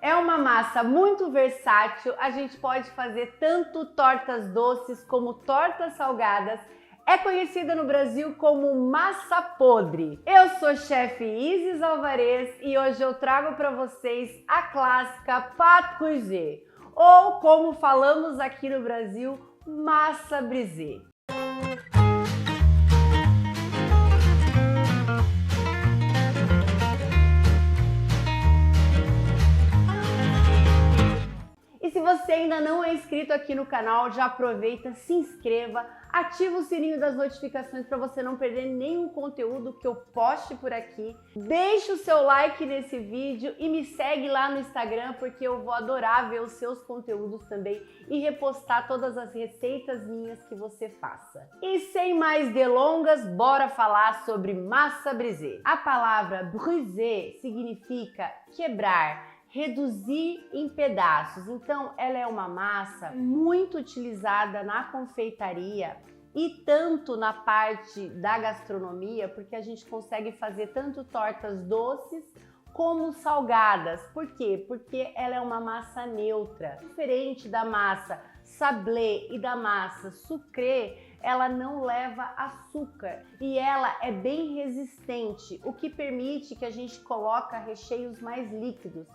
É uma massa muito versátil, a gente pode fazer tanto tortas doces como tortas salgadas. É conhecida no Brasil como massa podre. Eu sou chefe Isis Alvarez e hoje eu trago para vocês a clássica pâte brisée, ou como falamos aqui no Brasil, massa brisée. E se você ainda não é inscrito aqui no canal, já aproveita, se inscreva, ativa o sininho das notificações para você não perder nenhum conteúdo que eu poste por aqui. Deixa o seu like nesse vídeo e me segue lá no Instagram, porque eu vou adorar ver os seus conteúdos também e repostar todas as receitas minhas que você faça. E sem mais delongas, bora falar sobre massa brisée. A palavra brisée significa quebrar, reduzir em pedaços. Então, ela é uma massa muito utilizada na confeitaria e tanto na parte da gastronomia, porque a gente consegue fazer tanto tortas doces como salgadas. Por quê? Porque ela é uma massa neutra. Diferente da massa sablé e da massa sucré, ela não leva açúcar e ela é bem resistente, o que permite que a gente coloque recheios mais líquidos.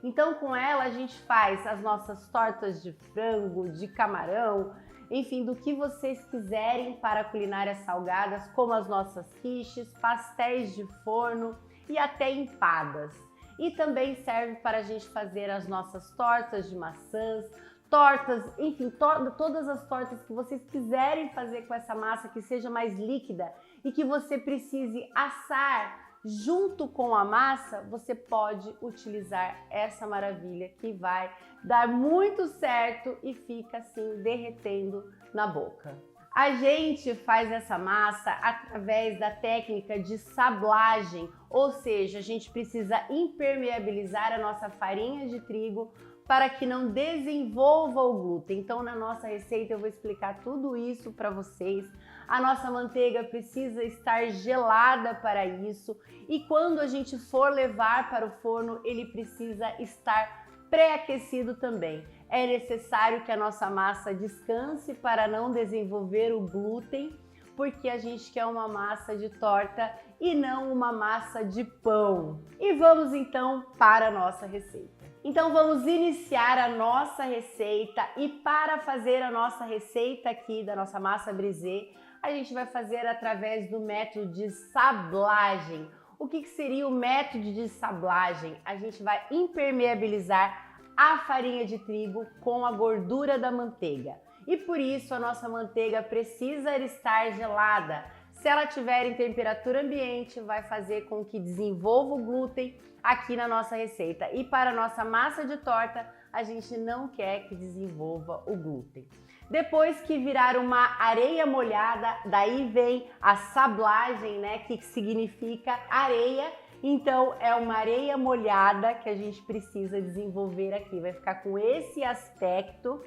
Então, com ela, a gente faz as nossas tortas de frango, de camarão, enfim, do que vocês quiserem para culinárias salgadas, como as nossas quiches, pastéis de forno e até empadas. E também serve para a gente fazer as nossas tortas de maçãs, tortas, enfim, todas as tortas que vocês quiserem fazer com essa massa que seja mais líquida e que você precise assar. Junto com a massa, você pode utilizar essa maravilha que vai dar muito certo e fica assim derretendo na boca. A gente faz essa massa através da técnica de sablagem, ou seja, a gente precisa impermeabilizar a nossa farinha de trigo para que não desenvolva o glúten. Então, na nossa receita eu vou explicar tudo isso para vocês. A nossa manteiga precisa estar gelada para isso e quando a gente for levar para o forno, ele precisa estar pré-aquecido também. É necessário que a nossa massa descanse para não desenvolver o glúten, porque a gente quer uma massa de torta e não uma massa de pão. E vamos então para a nossa receita. Então vamos iniciar a nossa receita e para fazer a nossa receita aqui da nossa massa brisée, a gente vai fazer através do método de sablagem. O que seria o método de sablagem? A gente vai impermeabilizar a farinha de trigo com a gordura da manteiga. E por isso a nossa manteiga precisa estar gelada. Se ela estiver em temperatura ambiente, vai fazer com que desenvolva o glúten aqui na nossa receita. E para a nossa massa de torta, a gente não quer que desenvolva o glúten. Depois que virar uma areia molhada, daí vem a sablagem, né, que significa areia. Então é uma areia molhada que a gente precisa desenvolver aqui. Vai ficar com esse aspecto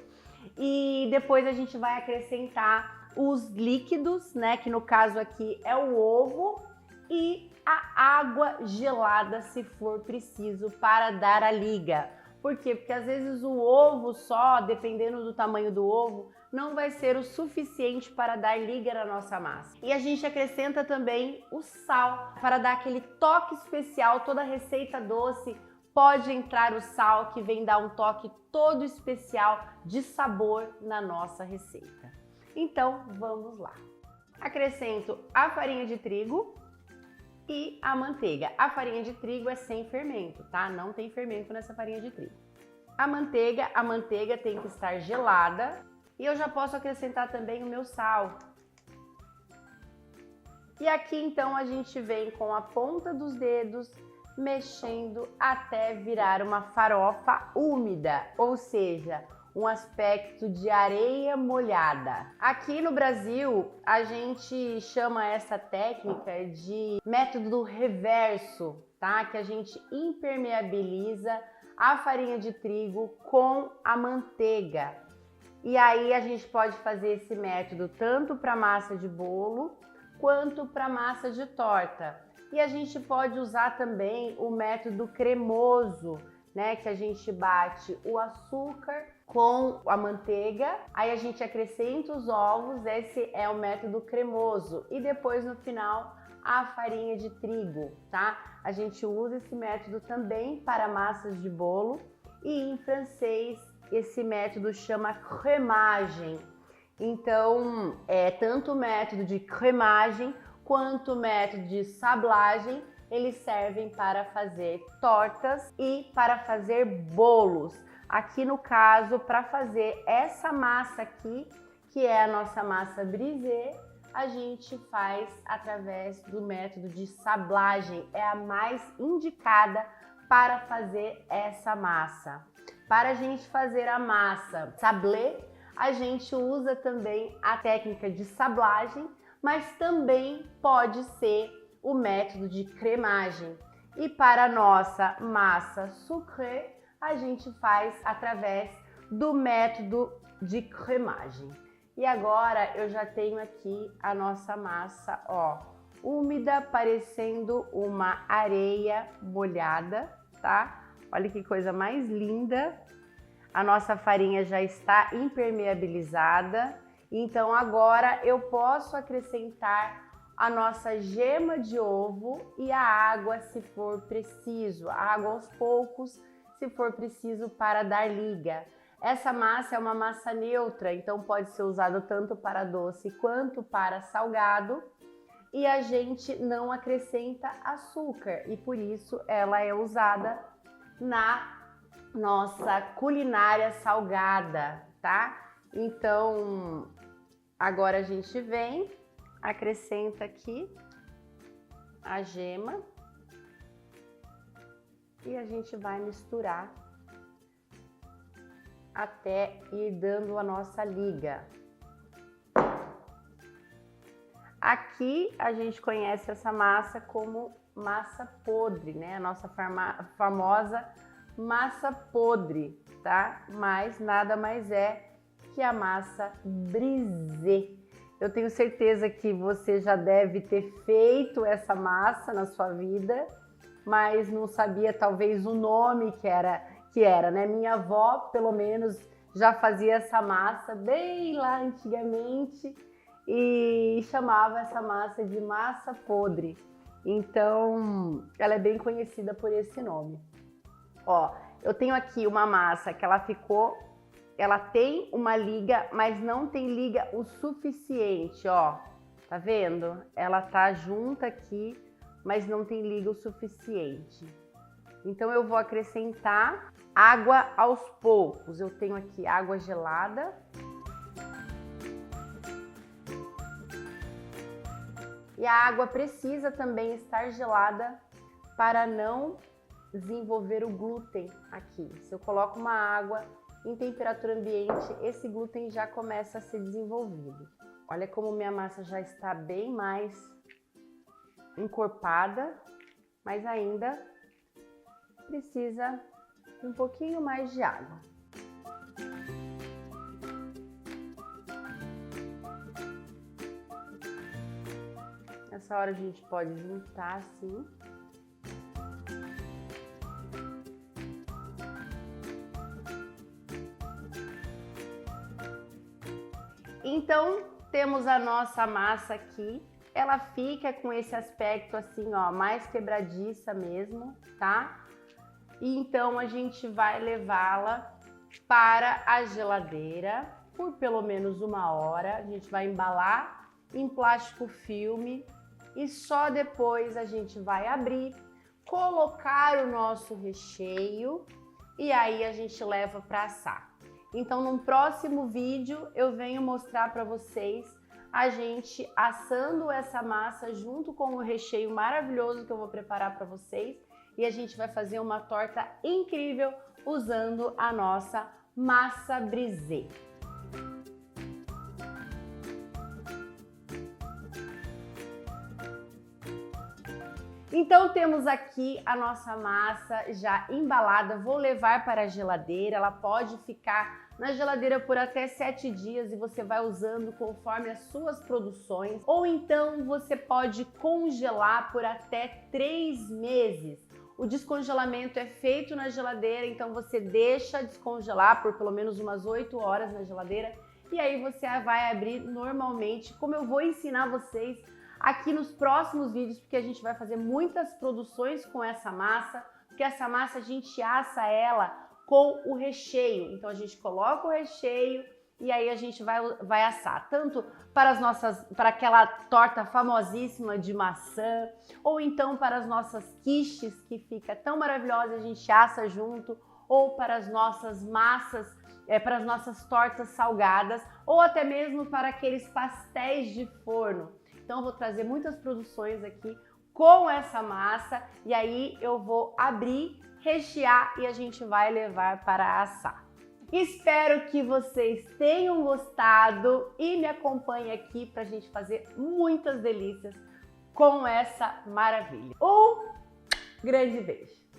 e depois a gente vai acrescentar os líquidos, né, que no caso aqui é o ovo e a água gelada, se for preciso, para dar a liga. Por quê? Porque às vezes o ovo só, dependendo do tamanho do ovo, não vai ser o suficiente para dar liga na nossa massa. E a gente acrescenta também o sal para dar aquele toque especial. Toda receita doce pode entrar o sal, que vem dar um toque todo especial de sabor na nossa receita. Então vamos lá. Acrescento a farinha de trigo e a manteiga. A farinha de trigo é sem fermento, tá? Não tem fermento nessa farinha de trigo. A manteiga tem que estar gelada e eu já posso acrescentar também o meu sal. E aqui então a gente vem com a ponta dos dedos mexendo até virar uma farofa úmida, ou seja, um aspecto de areia molhada. Aqui no Brasil, a gente chama essa técnica de método reverso, tá? Que a gente impermeabiliza a farinha de trigo com a manteiga. E aí a gente pode fazer esse método tanto para massa de bolo quanto para massa de torta. E a gente pode usar também o método cremoso, né, que a gente bate o açúcar com a manteiga, aí a gente acrescenta os ovos, esse é o método cremoso, e depois no final a farinha de trigo, tá? A gente usa esse método também para massas de bolo e em francês esse método chama cremagem. Então, tanto o método de cremagem quanto o método de sablagem, eles servem para fazer tortas e para fazer bolos. Aqui no caso, para fazer essa massa aqui, que é a nossa massa brisée, a gente faz através do método de sablagem, é a mais indicada para fazer essa massa. Para a gente fazer a massa sablé, a gente usa também a técnica de sablagem, mas também pode ser o método de cremagem. E para a nossa massa sucrée, a gente faz através do método de cremagem. E agora eu já tenho aqui a nossa massa, ó, úmida, parecendo uma areia molhada, tá? Olha que coisa mais linda. A nossa farinha já está impermeabilizada. Então agora eu posso acrescentar a nossa gema de ovo e a água se for preciso, a água aos poucos se for preciso para dar liga. Essa massa é uma massa neutra, então pode ser usada tanto para doce quanto para salgado e a gente não acrescenta açúcar e por isso ela é usada na nossa culinária salgada, tá? Então agora a gente vem, acrescenta aqui a gema e a gente vai misturar até ir dando a nossa liga. Aqui a gente conhece essa massa como massa podre, né? A nossa famosa massa podre, tá? Mas nada mais é que a massa brisée. Eu tenho certeza que você já deve ter feito essa massa na sua vida, mas não sabia talvez o nome que era, né? Minha avó, pelo menos, já fazia essa massa bem lá antigamente e chamava essa massa de massa podre. Então, ela é bem conhecida por esse nome. Ó, eu tenho aqui uma massa que ela tem uma liga, mas não tem liga o suficiente, ó. Tá vendo? Ela tá junta aqui, mas não tem liga o suficiente. Então eu vou acrescentar água aos poucos. Eu tenho aqui água gelada. E a água precisa também estar gelada para não desenvolver o glúten aqui. Se eu coloco uma água em temperatura ambiente, esse glúten já começa a ser desenvolvido. Olha como minha massa já está bem mais encorpada, mas ainda precisa um pouquinho mais de água. Nessa hora a gente pode juntar assim. Então, temos a nossa massa aqui. Ela fica com esse aspecto assim, ó, mais quebradiça mesmo, tá? E então a gente vai levá-la para a geladeira por pelo menos 1 hora. A gente vai embalar em plástico filme e só depois a gente vai abrir, colocar o nosso recheio e aí a gente leva para assar. Então, num próximo vídeo eu venho mostrar para vocês a gente assando essa massa junto com o recheio maravilhoso que eu vou preparar para vocês e a gente vai fazer uma torta incrível usando a nossa massa brisée. Então temos aqui a nossa massa já embalada, vou levar para a geladeira, ela pode ficar na geladeira por até 7 dias e você vai usando conforme as suas produções, ou então você pode congelar por até 3 meses. o descongelamento é feito na geladeira, então você deixa descongelar por pelo menos umas 8 horas na geladeira e aí você vai abrir normalmente, como eu vou ensinar vocês aqui nos próximos vídeos, porque a gente vai fazer muitas produções com essa massa, porque essa massa a gente assa ela com o recheio. Então a gente coloca o recheio e aí a gente vai assar, tanto para aquela torta famosíssima de maçã, ou então para as nossas quiches, que fica tão maravilhosa, a gente assa junto, ou para as nossas massas, para as nossas tortas salgadas, ou até mesmo para aqueles pastéis de forno. Então eu vou trazer muitas produções aqui com essa massa e aí eu vou abrir, rechear e a gente vai levar para assar. Espero que vocês tenham gostado e me acompanhem aqui para a gente fazer muitas delícias com essa maravilha. Um grande beijo!